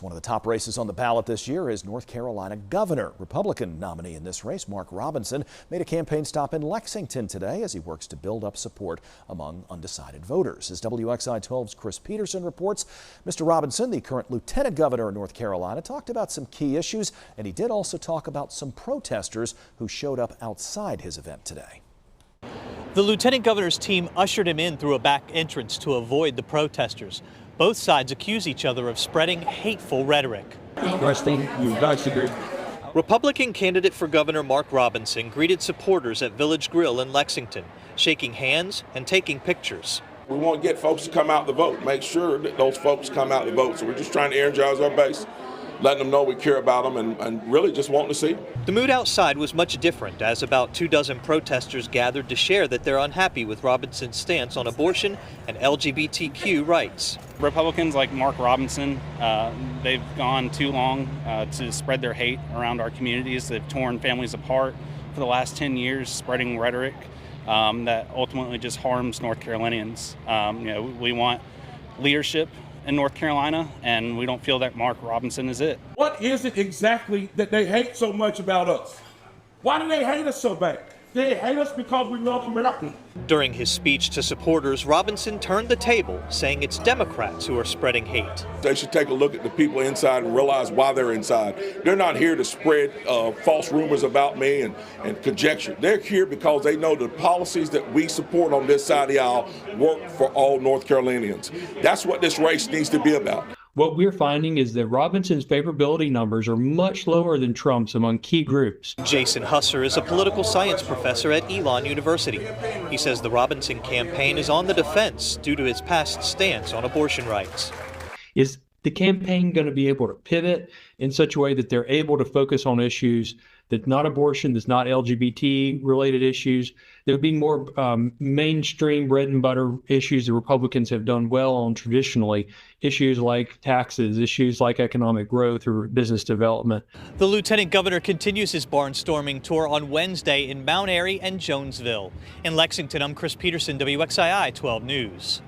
One of the top races on the ballot this year is North Carolina governor. Republican nominee in this race, Mark Robinson, made a campaign stop in Lexington today as he works to build up support among undecided voters. As WXI 12's Chris Peterson reports, Mr. Robinson, the current lieutenant governor of North Carolina, talked about some key issues, and he did also talk about some protesters who showed up outside his event today. The lieutenant governor's team ushered him in through a back entrance to avoid the protesters. Both sides accuse each other of spreading hateful rhetoric. Republican candidate for governor Mark Robinson greeted supporters at Village Grill in Lexington, shaking hands and taking pictures. We want to get folks to come out to vote, make sure that those folks come out to vote. So we're just trying to energize our base, letting them know we care about them and really just wanting to see them. The mood outside was much different as about 24 protesters gathered to share that they're unhappy with Robinson's stance on abortion and LGBTQ rights. Republicans like Mark Robinson, they've gone too long to spread their hate around our communities. They've torn families apart for the last 10 years, spreading rhetoric that ultimately just harms North Carolinians. We want leadership in North Carolina, and we don't feel that Mark Robinson is it. What is it exactly that they hate so much about us? Why do they hate us so bad? They hate us because we love America. During his speech to supporters, Robinson turned the table, saying it's Democrats who are spreading hate. They should take a look at the people inside and realize why they're inside. They're not here to spread false rumors about me and conjecture. They're here because they know the policies that we support on this side of the aisle work for all North Carolinians. That's what this race needs to be about. What we're finding is that Robinson's favorability numbers are much lower than Trump's among key groups. Jason Husser is a political science professor at Elon University. He says the Robinson campaign is on the defense due to its past stance on abortion rights. Is the campaign going to be able to pivot in such a way that they're able to focus on issues that's not abortion, that's not LGBT related issues? There would be more mainstream bread and butter issues that Republicans have done well on traditionally, issues like taxes, issues like economic growth or business development. The lieutenant governor continues his barnstorming tour on Wednesday in Mount Airy and Jonesville. In Lexington, I'm Chris Peterson, WXII 12 News.